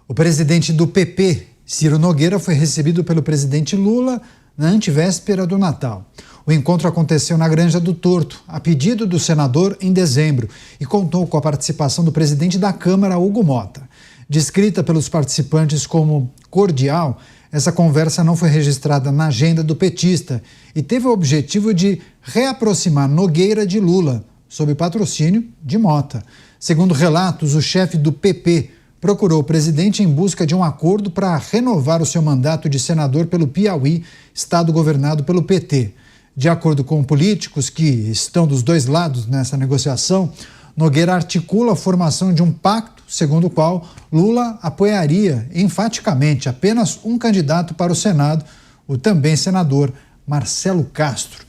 O presidente do PP, Ciro Nogueira, foi recebido pelo presidente Lula na antevéspera do Natal. O encontro aconteceu na Granja do Torto, a pedido do senador, em dezembro, e contou com a participação do presidente da Câmara, Hugo Motta. Descrita pelos participantes como cordial, essa conversa não foi registrada na agenda do petista e teve o objetivo de reaproximar Nogueira de Lula, sob patrocínio de Motta. Segundo relatos, o chefe do PP procurou o presidente em busca de um acordo para renovar o seu mandato de senador pelo Piauí, estado governado pelo PT. De acordo com políticos que estão dos dois lados nessa negociação, Nogueira articula a formação de um pacto segundo o qual Lula apoiaria enfaticamente apenas um candidato para o Senado, o também senador Marcelo Castro.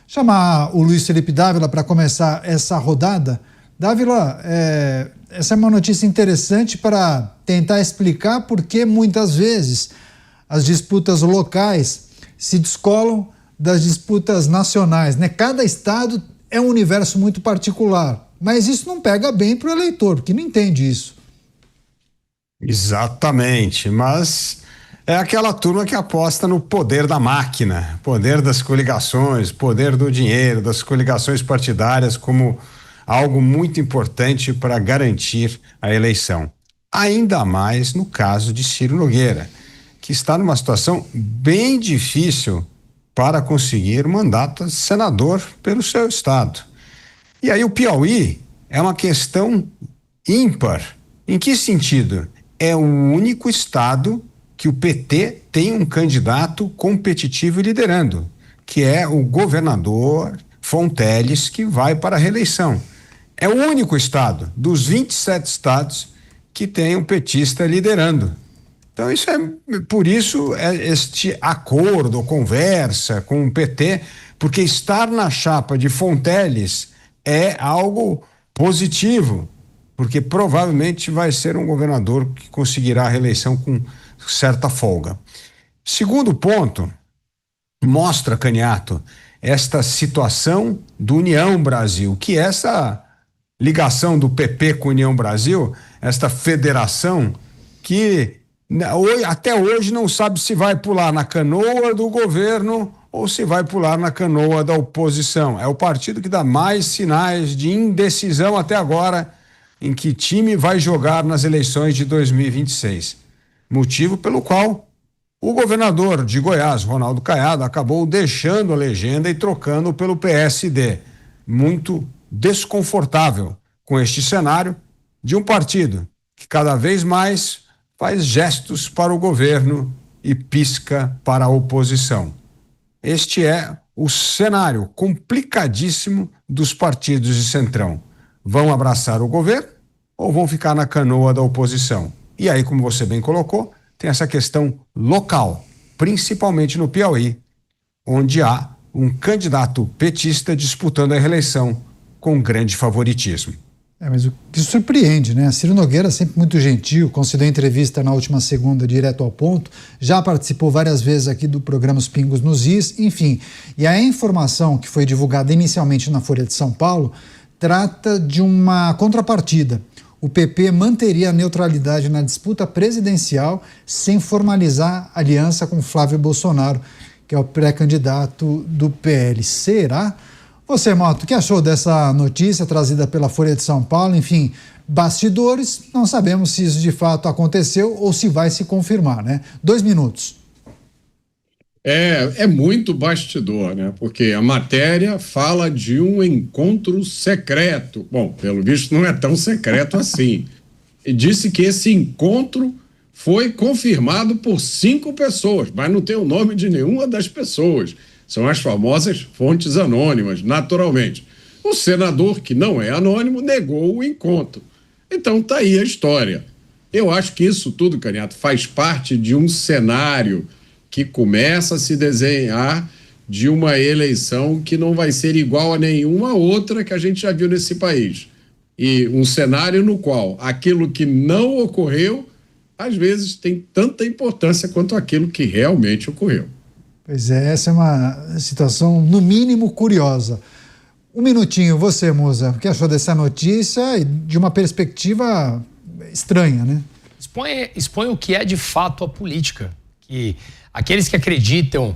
Chamar o Luiz Felipe Dávila para começar essa rodada. Dávila, essa é uma notícia interessante para tentar explicar por que muitas vezes as disputas locais se descolam das disputas nacionais, né? Cada estado é um universo muito particular, mas isso não pega bem para o eleitor, porque não entende isso. Exatamente, mas é aquela turma que aposta no poder da máquina, poder das coligações, poder do dinheiro, das coligações partidárias como algo muito importante para garantir a eleição. Ainda mais no caso de Ciro Nogueira, que está numa situação bem difícil para conseguir mandato de senador pelo seu estado. E aí o Piauí é uma questão ímpar. Em que sentido? É o único estado que o PT tem um candidato competitivo e liderando, que é o governador Fonteles, que vai para a reeleição. É o único estado dos 27 estados que tem um petista liderando. Então por isso este acordo ou conversa com o PT, porque estar na chapa de Fonteles é algo positivo, porque provavelmente vai ser um governador que conseguirá a reeleição com certa folga. Segundo ponto, mostra, Caniato, esta situação do União Brasil, que essa ligação do PP com a União Brasil, esta federação que até hoje não sabe se vai pular na canoa do governo ou se vai pular na canoa da oposição. É o partido que dá mais sinais de indecisão até agora em que time vai jogar nas eleições de 2026. Motivo pelo qual o governador de Goiás, Ronaldo Caiado, acabou deixando a legenda e trocando pelo PSD. Muito desconfortável com este cenário de um partido que cada vez mais faz gestos para o governo e pisca para a oposição. Este é o cenário complicadíssimo dos partidos de centrão. Vão abraçar o governo ou vão ficar na canoa da oposição? E aí, como você bem colocou, tem essa questão local, principalmente no Piauí, onde há um candidato petista disputando a reeleição com grande favoritismo. Mas o que surpreende, né? Ciro Nogueira, sempre muito gentil, concedeu entrevista na última segunda direto ao ponto, já participou várias vezes aqui do programa Os Pingos nos Is, enfim. E a informação que foi divulgada inicialmente na Folha de São Paulo trata de uma contrapartida. O PP manteria a neutralidade na disputa presidencial sem formalizar aliança com Flávio Bolsonaro, que é o pré-candidato do PL. Será? Você, Moto, o que achou dessa notícia trazida pela Folha de São Paulo? Enfim, bastidores, não sabemos se isso de fato aconteceu ou se vai se confirmar, né? 2 minutos. É muito bastidor, né? Porque a matéria fala de um encontro secreto. Bom, pelo visto não é tão secreto assim. E disse que esse encontro foi confirmado por 5 pessoas, mas não tem o nome de nenhuma das pessoas. São as famosas fontes anônimas, naturalmente. O senador, que não é anônimo, negou o encontro. Então tá aí a história. Eu acho que isso tudo, Caniato, faz parte de um cenário que começa a se desenhar de uma eleição que não vai ser igual a nenhuma outra que a gente já viu nesse país. E um cenário no qual aquilo que não ocorreu, às vezes, tem tanta importância quanto aquilo que realmente ocorreu. Pois é, essa é uma situação, no mínimo, curiosa. 1 minutinho, você, Musa, o que achou dessa notícia e de uma perspectiva estranha, né? expõe o que é de fato a política. Que aqueles que acreditam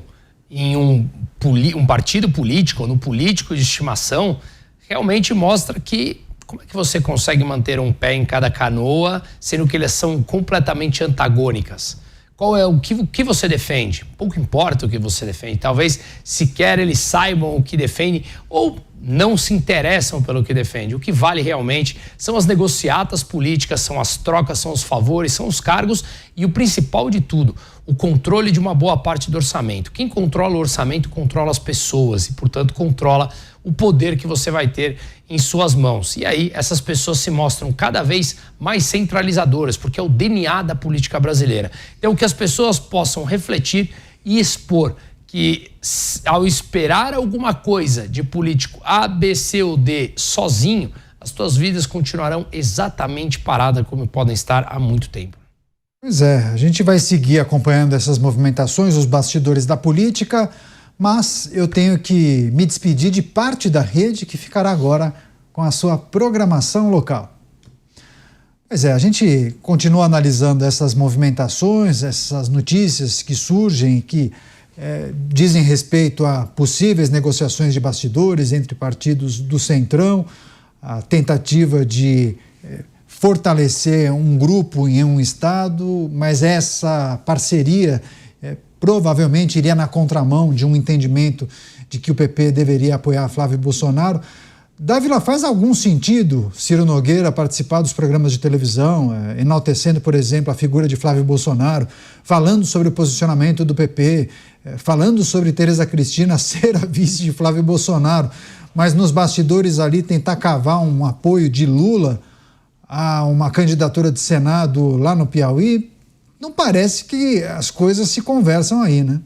em um partido político, ou no político de estimação, realmente mostra que como é que você consegue manter um pé em cada canoa, sendo que eles são completamente antagônicas? Qual é o que você defende? Pouco importa o que você defende. Talvez sequer eles saibam o que defende ou não se interessam pelo que defende. O que vale realmente são as negociatas políticas, são as trocas, são os favores, são os cargos e o principal de tudo, o controle de uma boa parte do orçamento. Quem controla o orçamento controla as pessoas e, portanto, controla o poder que você vai ter em suas mãos. E aí essas pessoas se mostram cada vez mais centralizadoras, porque é o DNA da política brasileira. Então, que as pessoas possam refletir e expor que, ao esperar alguma coisa de político A, B, C ou D sozinho, as suas vidas continuarão exatamente paradas como podem estar há muito tempo. Pois é, a gente vai seguir acompanhando essas movimentações, os bastidores da política, mas eu tenho que me despedir de parte da rede que ficará agora com a sua programação local. Pois é, a gente continua analisando essas movimentações, essas notícias que surgem, que dizem respeito a possíveis negociações de bastidores entre partidos do Centrão, a tentativa de fortalecer um grupo em um estado, mas essa parceria provavelmente iria na contramão de um entendimento de que o PP deveria apoiar Flávio Bolsonaro. Dávila, faz algum sentido Ciro Nogueira participar dos programas de televisão, enaltecendo, por exemplo, a figura de Flávio Bolsonaro, falando sobre o posicionamento do PP, falando sobre Tereza Cristina ser a vice de Flávio Bolsonaro, mas nos bastidores ali tentar cavar um apoio de Lula a uma candidatura de Senado lá no Piauí? Não parece que as coisas se conversam aí, né?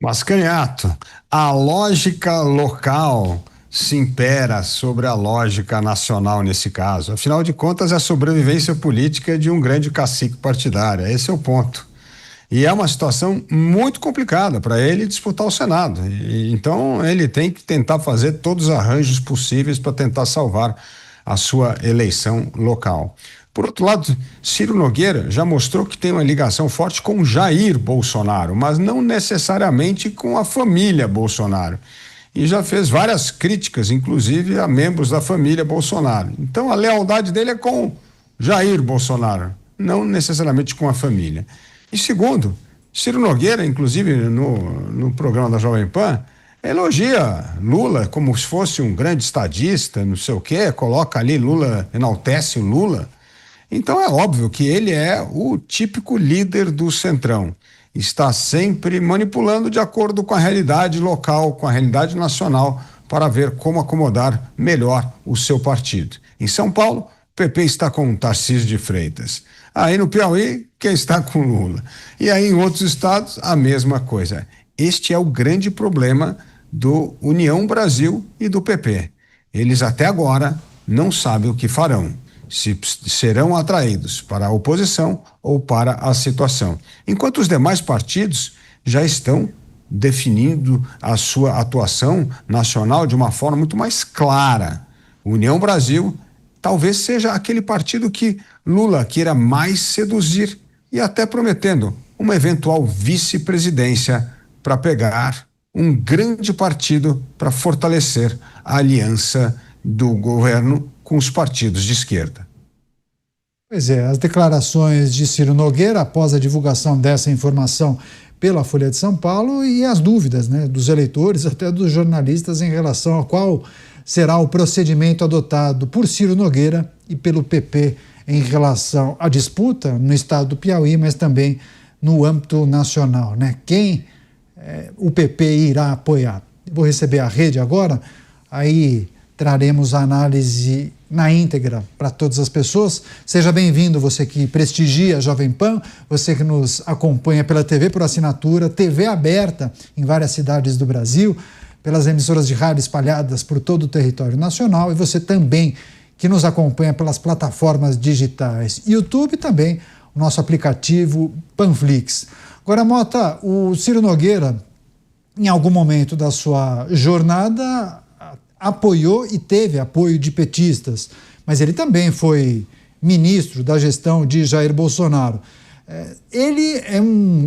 Mas, Canhato, a lógica local se impera sobre a lógica nacional nesse caso. Afinal de contas, é a sobrevivência política de um grande cacique partidário. Esse é o ponto. E é uma situação muito complicada para ele disputar o Senado. Então, ele tem que tentar fazer todos os arranjos possíveis para tentar salvar a sua eleição local. Por outro lado, Ciro Nogueira já mostrou que tem uma ligação forte com Jair Bolsonaro, mas não necessariamente com a família Bolsonaro. E já fez várias críticas, inclusive a membros da família Bolsonaro. Então, a lealdade dele é com Jair Bolsonaro, não necessariamente com a família. E segundo, Ciro Nogueira, inclusive no programa da Jovem Pan, elogia Lula como se fosse um grande estadista, não sei o quê, coloca ali Lula, enaltece o Lula. Então é óbvio que ele é o típico líder do Centrão. Está sempre manipulando de acordo com a realidade local, com a realidade nacional, para ver como acomodar melhor o seu partido. Em São Paulo, o PP está com Tarcísio de Freitas. Aí no Piauí, quem está com Lula. E aí em outros estados, a mesma coisa. Este é o grande problema do União Brasil e do PP. Eles até agora não sabem o que farão, se serão atraídos para a oposição ou para a situação. Enquanto os demais partidos já estão definindo a sua atuação nacional de uma forma muito mais clara. União Brasil talvez seja aquele partido que Lula queira mais seduzir e até prometendo uma eventual vice-presidência para pegar um grande partido para fortalecer a aliança do governo com os partidos de esquerda. Pois é, as declarações de Ciro Nogueira após a divulgação dessa informação pela Folha de São Paulo e as dúvidas, né, dos eleitores, até dos jornalistas em relação a qual será o procedimento adotado por Ciro Nogueira e pelo PP em relação à disputa no estado do Piauí, mas também no âmbito nacional, né? Quem o PP irá apoiar? Vou receber a rede agora, aí traremos a análise na íntegra para todas as pessoas. Seja bem-vindo, você que prestigia a Jovem Pan, você que nos acompanha pela TV por assinatura, TV aberta em várias cidades do Brasil, pelas emissoras de rádio espalhadas por todo o território nacional, e você também que nos acompanha pelas plataformas digitais, YouTube e também o nosso aplicativo Panflix. Agora, Mota, o Ciro Nogueira, em algum momento da sua jornada, apoiou e teve apoio de petistas, mas ele também foi ministro da gestão de Jair Bolsonaro. Ele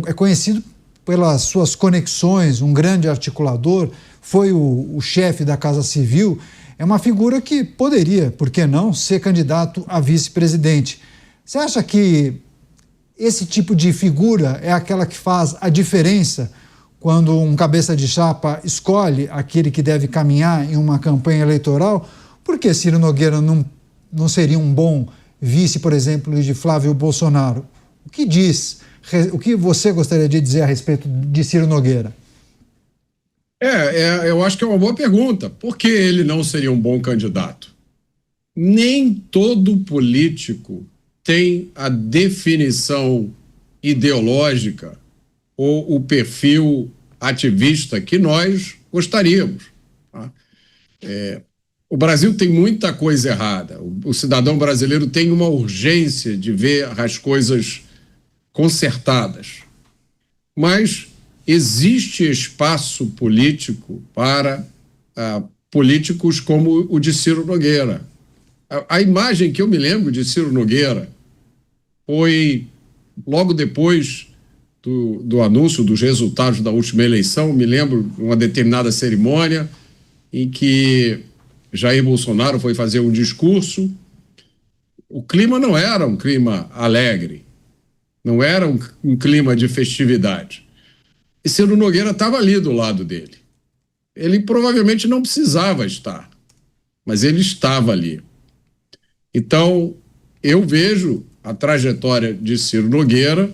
é conhecido pelas suas conexões, um grande articulador, foi o chefe da Casa Civil, é uma figura que poderia, por que não, ser candidato a vice-presidente. Você acha que esse tipo de figura é aquela que faz a diferença quando um cabeça de chapa escolhe aquele que deve caminhar em uma campanha eleitoral? Por que Ciro Nogueira não seria um bom vice, por exemplo, de Flávio Bolsonaro? O que você gostaria de dizer a respeito de Ciro Nogueira? Eu acho que é uma boa pergunta. Por que ele não seria um bom candidato? Nem todo político tem a definição ideológica ou o perfil ativista que nós gostaríamos. Tá? O Brasil tem muita coisa errada. O cidadão brasileiro tem uma urgência de ver as coisas consertadas. Mas existe espaço político para políticos como o de Ciro Nogueira. A imagem que eu me lembro de Ciro Nogueira foi logo depois do anúncio dos resultados da última eleição. Me lembro de uma determinada cerimônia em que Jair Bolsonaro foi fazer um discurso. O clima não era um clima alegre, não era um clima de festividade. E Ciro Nogueira estava ali do lado dele. Ele provavelmente não precisava estar, mas ele estava ali. Então, eu vejo a trajetória de Ciro Nogueira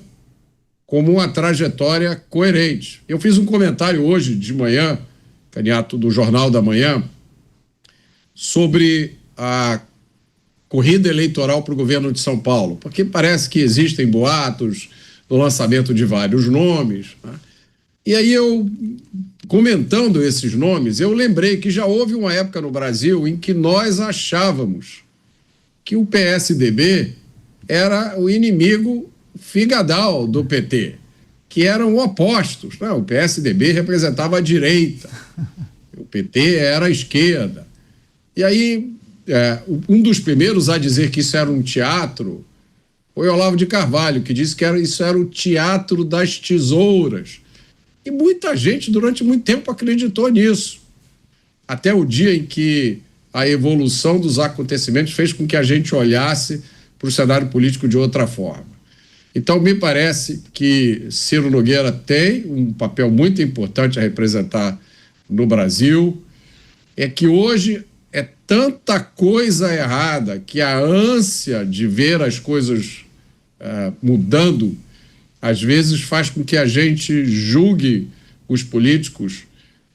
como uma trajetória coerente. Eu fiz um comentário hoje de manhã, Candidato, do Jornal da Manhã, sobre a corrida eleitoral para o governo de São Paulo, porque parece que existem boatos do lançamento de vários nomes, né? E aí eu, comentando esses nomes, eu lembrei que já houve uma época no Brasil em que nós achávamos que o PSDB era o inimigo figadal do PT, que eram opostos. Não, o PSDB representava a direita, o PT era a esquerda. E aí, um dos primeiros a dizer que isso era um teatro foi Olavo de Carvalho, que disse que isso era o teatro das tesouras. E muita gente, durante muito tempo, acreditou nisso. Até o dia em que a evolução dos acontecimentos fez com que a gente olhasse para o cenário político de outra forma. Então, me parece que Ciro Nogueira tem um papel muito importante a representar no Brasil. É que hoje é tanta coisa errada que a ânsia de ver as coisas mudando, às vezes faz com que a gente julgue os políticos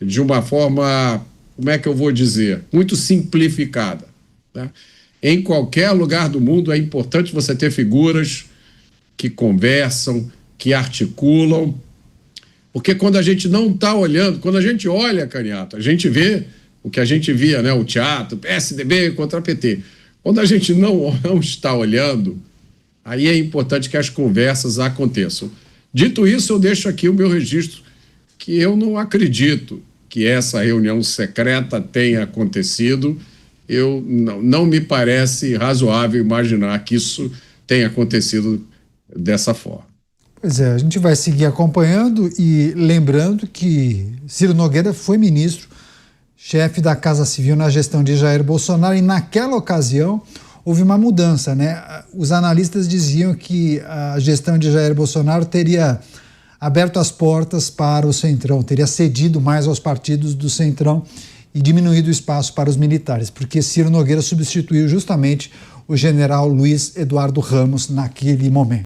de uma forma, como é que eu vou dizer, muito simplificada, né? Em qualquer lugar do mundo é importante você ter figuras que conversam, que articulam, porque quando a gente não está olhando, quando a gente olha, Candidato, a gente vê o que a gente via, né? O teatro, PSDB contra PT. Quando a gente não está olhando, aí é importante que as conversas aconteçam. Dito isso, eu deixo aqui o meu registro que eu não acredito que essa reunião secreta tenha acontecido. Não me parece razoável imaginar que isso tenha acontecido dessa forma. Pois é, a gente vai seguir acompanhando e lembrando que Ciro Nogueira foi ministro, chefe da Casa Civil na gestão de Jair Bolsonaro, e naquela ocasião houve uma mudança, né? Os analistas diziam que a gestão de Jair Bolsonaro teria aberto as portas para o Centrão, teria cedido mais aos partidos do Centrão e diminuído o espaço para os militares, porque Ciro Nogueira substituiu justamente o general Luiz Eduardo Ramos naquele momento.